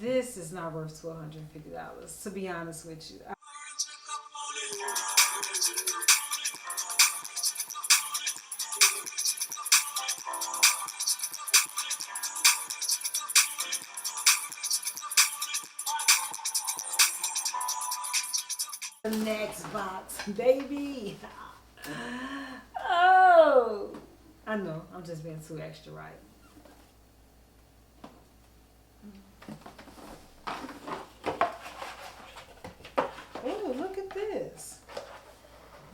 this is not worth $1,250, to be honest with you. The next box, baby. Oh, I know, I'm just being too extra, right? Oh, look at this.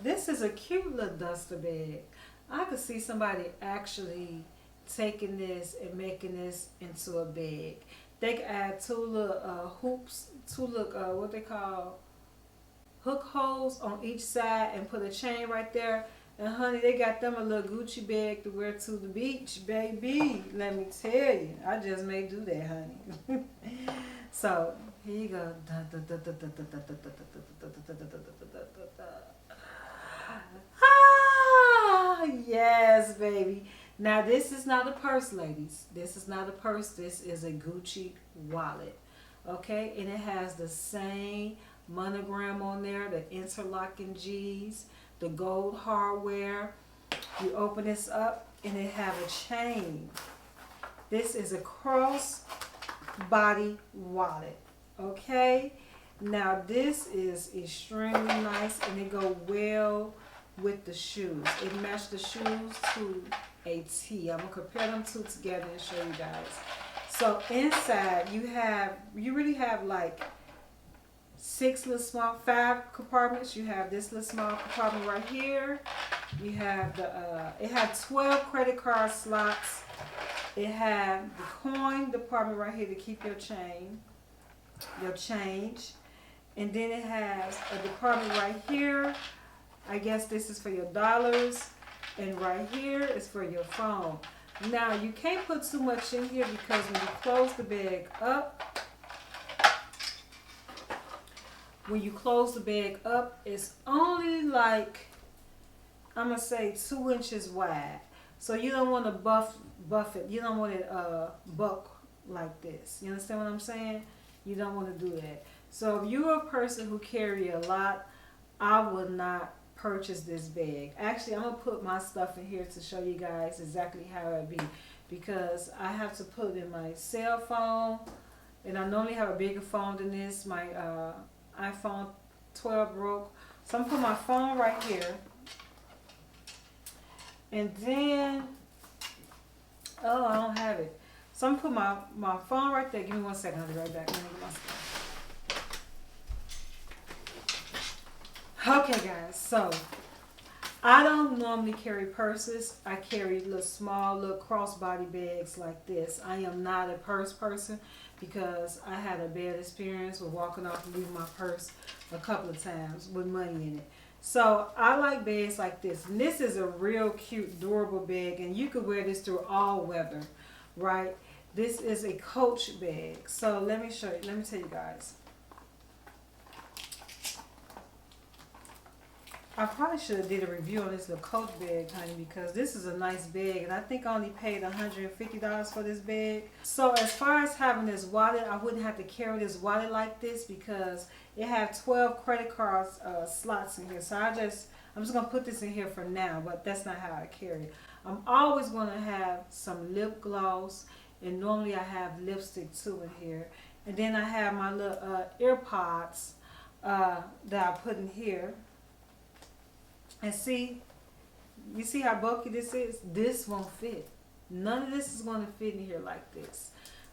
This is a cute little duster bag. I could see somebody actually taking this and making this into a bag. They could add two little hoops, two little what they call hook holes on each side and put a chain right there. And honey, they got them a little Gucci bag to wear to the beach, baby. Let me tell you, I just may do that, honey. So here you go. Ah, yes, baby. Now this is not a purse, ladies. This is not a purse. This is a Gucci wallet. Okay, and it has the same monogram on there, the interlocking G's, the gold hardware. You open this up and it have a chain. This is a cross body wallet. Okay, now this is extremely nice and it go well with the shoes. It matched the shoes to a T. I'm gonna compare them two together and show you guys. So inside you really have like five compartments. You have this little small compartment right here. You have it has 12 credit card slots. It has the coin department right here to keep your change. And then it has a department right here. I guess this is for your dollars. And right here is for your phone. Now you can't put too much in here because when you close the bag up, it's only like, I'm gonna say 2 inches wide. So you don't want to buff it. You don't want it buck like this. You understand what I'm saying? You don't want to do that. So if you're a person who carry a lot, I would not purchase this bag. Actually, I'm gonna put my stuff in here to show you guys exactly how it be, because I have to put in my cell phone, and I normally have a bigger phone than this. My iPhone 12 broke, so I'm putting my phone right here, and then I don't have it, so I'm putting my phone right there. Give me 1 second. I'll be right back. Let me get my stuff. Okay guys, so I don't normally carry purses. I carry small little crossbody bags like this. I am not a purse person because I had a bad experience with walking off and leaving my purse a couple of times with money in it. So I like bags like this. And this is a real cute, durable bag, and you could wear this through all weather, right? This is a Coach bag. So let me show you. Let me tell you guys. I probably should have did a review on this little Coach bag, honey, because this is a nice bag, and I think I only paid $150 for this bag. So as far as having this wallet, I wouldn't have to carry this wallet like this because it has 12 credit card slots in here. So I'm just gonna put this in here for now, but that's not how I carry it. I'm always gonna have some lip gloss, and normally I have lipstick too in here. And then I have my little ear pods that I put in here. And see, you see how bulky this is? This won't fit. None of this is going to fit in here like this,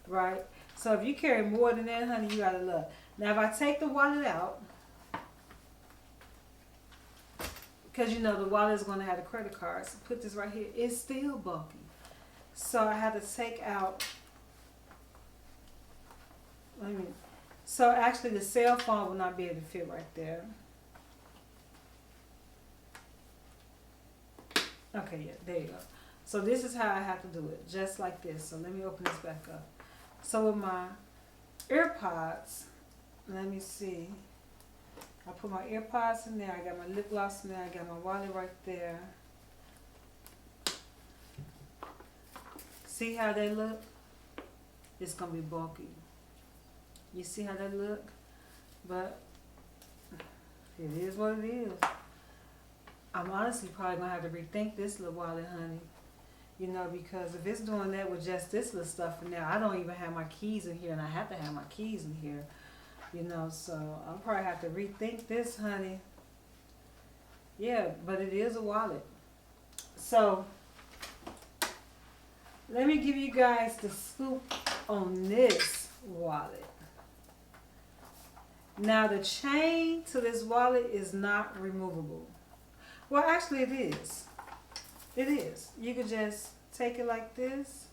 right? So if you carry more than that, honey, you got to look. Now, if I take the wallet out, because you know the wallet is going to have the credit cards, put this right here, it's still bulky. So I had to take out, so actually the cell phone will not be able to fit right there. Okay, yeah, there you go. So this is how I have to do it, just like this. So let me open this back up. So with my AirPods, let me see. I put my AirPods in there. I got my lip gloss in there. I got my wallet right there. See how they look? It's going to be bulky. You see how that look? But it is what it is. I'm honestly probably gonna have to rethink this little wallet, honey. You know, because if it's doing that with just this little stuff in there, I don't even have my keys in here, and I have to have my keys in here. You know, so I'll probably have to rethink this, honey. Yeah, but it is a wallet. So let me give you guys the scoop on this wallet. Now the chain to this wallet is not removable. Well, actually it is. It is. You could just take it like this.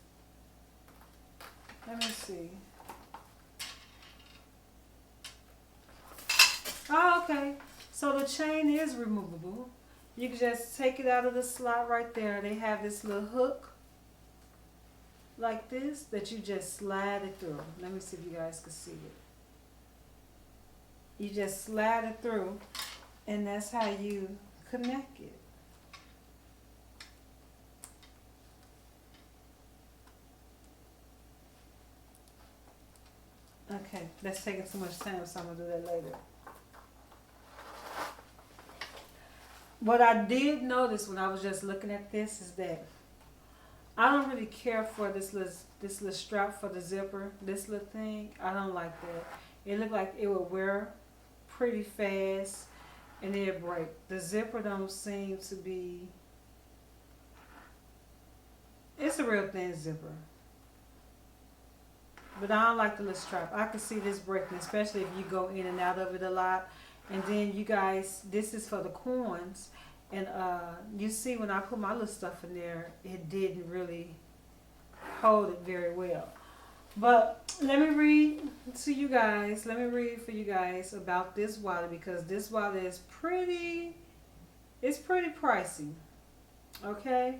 Let me see. Oh, okay. So the chain is removable. You can just take it out of the slot right there. They have this little hook like this that you just slide it through. Let me see if you guys can see it. You just slide it through, and that's how you connect it. Okay, that's taking too much time, so I'm going to do that later. What I did notice when I was just looking at this is that I don't really care for this little strap for the zipper, this little thing. I don't like that. It looked like it would wear pretty fast and it'd break. The zipper don't seem to be, it's a real thin zipper. But I don't like the little strap. I can see this breaking, especially if you go in and out of it a lot. And then you guys, this is for the coins. And you see when I put my little stuff in there, it didn't really hold it very well. But let me read to you guys. Let me read for you guys about this wallet, because this wallet is it's pretty pricey. Okay?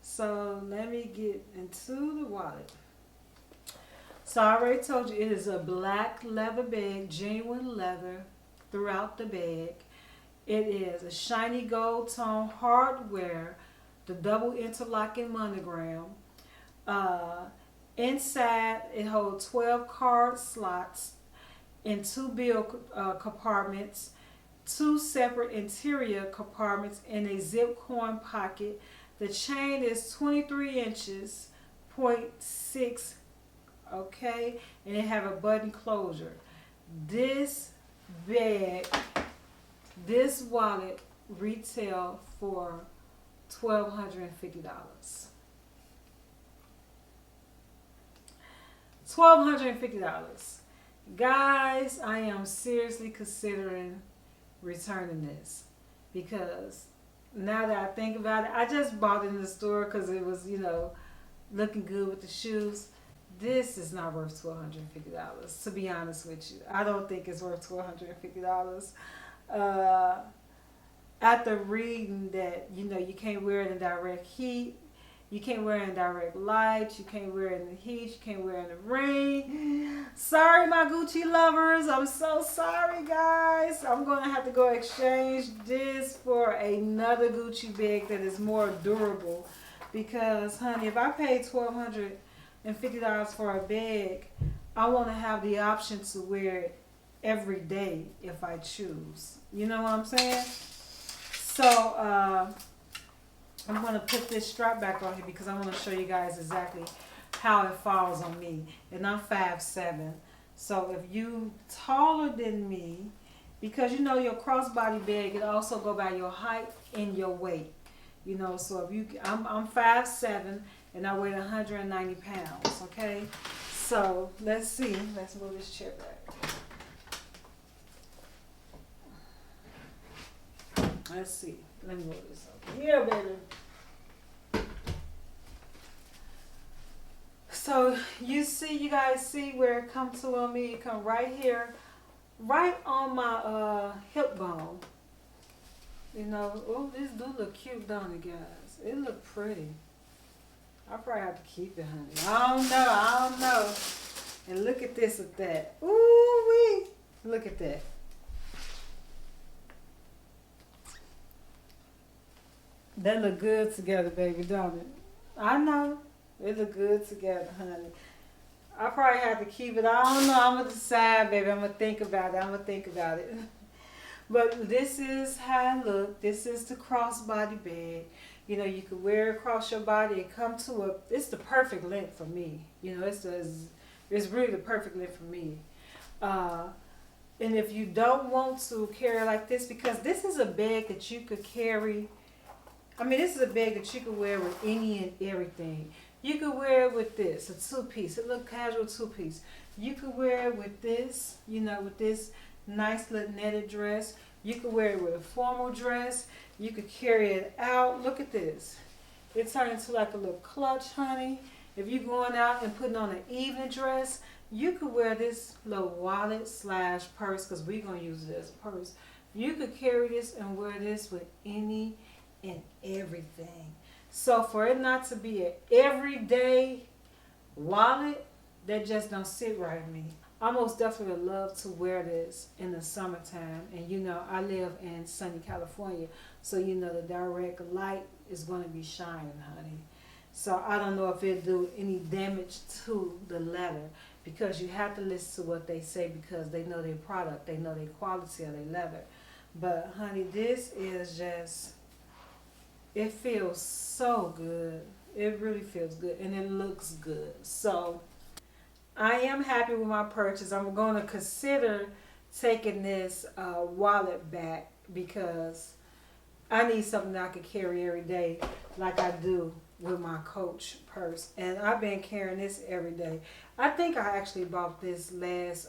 So let me get into the wallet. So I already told you it is a black leather bag, genuine leather throughout the bag. It is a shiny gold tone hardware, the double interlocking monogram. Inside it holds 12 card slots in 2 bill compartments, 2 separate interior compartments, and a zip coin pocket. The chain is 23 inches, 0.6, okay, and it have a button closure. This bag, this wallet retail for $1,250. $1,250. Guys, I am seriously considering returning this, because now that I think about it, I just bought it in the store because it was, you know, looking good with the shoes. This is not worth $1,250, to be honest with you. I don't think it's worth $1,250. After reading that, you know, you can't wear it in direct heat, you can't wear it in direct light, you can't wear it in the heat, you can't wear it in the rain. Sorry, my Gucci lovers. I'm so sorry, guys. I'm going to have to go exchange this for another Gucci bag that is more durable. Because, honey, if I paid $1,250 for a bag, I want to have the option to wear it every day if I choose. You know what I'm saying? So, I'm going to put this strap back on here because I want to show you guys exactly how it falls on me. And I'm 5'7". So if you taller than me, because you know your crossbody bag, it also go by your height and your weight. You know, so if you, I'm 5'7", and I weigh 190 pounds, okay? So let's see. Let's move this chair back. Let's see. Let me move this over here, baby. So you see, you guys see where it comes to on me? It come right here, right on my hip bone. You know, oh, this do look cute, don't it, guys? It look pretty. I probably have to keep it, honey. I don't know. And look at this with that. Ooh wee! Look at that. That look good together, baby, don't it? I know. It look good together, honey. I probably have to keep it. I don't know. I'm gonna decide, baby. I'm gonna think about it. But this is how it look. This is the crossbody bag. You know, you could wear it across your body and come to a. It's the perfect length for me. You know, it's really the perfect length for me. Uh, and if you don't want to carry it like this, because this is a bag that you could carry. I mean, this is a bag that you could wear with any and everything. You could wear it with this, a two-piece, a little casual two-piece. You could wear it with this, you know, with this nice little netted dress. You could wear it with a formal dress. You could carry it out. Look at this. It turned into like a little clutch, honey. If you're going out and putting on an evening dress, you could wear this little wallet slash purse, because we're going to use it as a purse. You could carry this and wear this with any and everything. So for it not to be an everyday wallet, that just don't sit right with me. I most definitely would love to wear this in the summertime. And you know, I live in sunny California, so you know the direct light is going to be shining, honey. So I don't know if it'll do any damage to the leather, because you have to listen to what they say, because they know their product, they know their quality of their leather. But honey, this is just, it feels so good. It really feels good, and it looks good. So I am happy with my purchase. I'm going to consider taking this wallet back, because I need something that I could carry every day like I do with my Coach purse. And I've been carrying this every day. I think I actually bought this last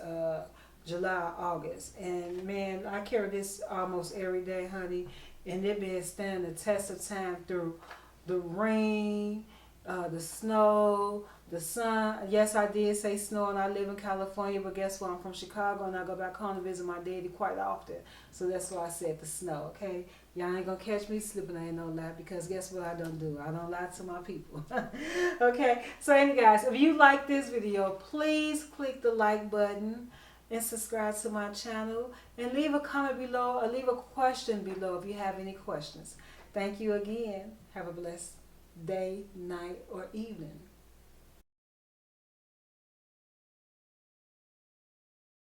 July, August. And man, I carry this almost every day, honey. And it been standing the test of time through the rain, the snow, the sun. Yes, I did say snow, and I live in California, but guess what? I'm from Chicago, and I go back home to visit my daddy quite often. So that's why I said the snow, okay? Y'all ain't gonna catch me slipping, I ain't no lie, because guess what I don't do? I don't lie to my people. Okay, so anyway, guys, if you like this video, please click the like button and subscribe to my channel, and leave a comment below, or leave a question below if you have any questions. Thank you again. Have a blessed day, night, or evening.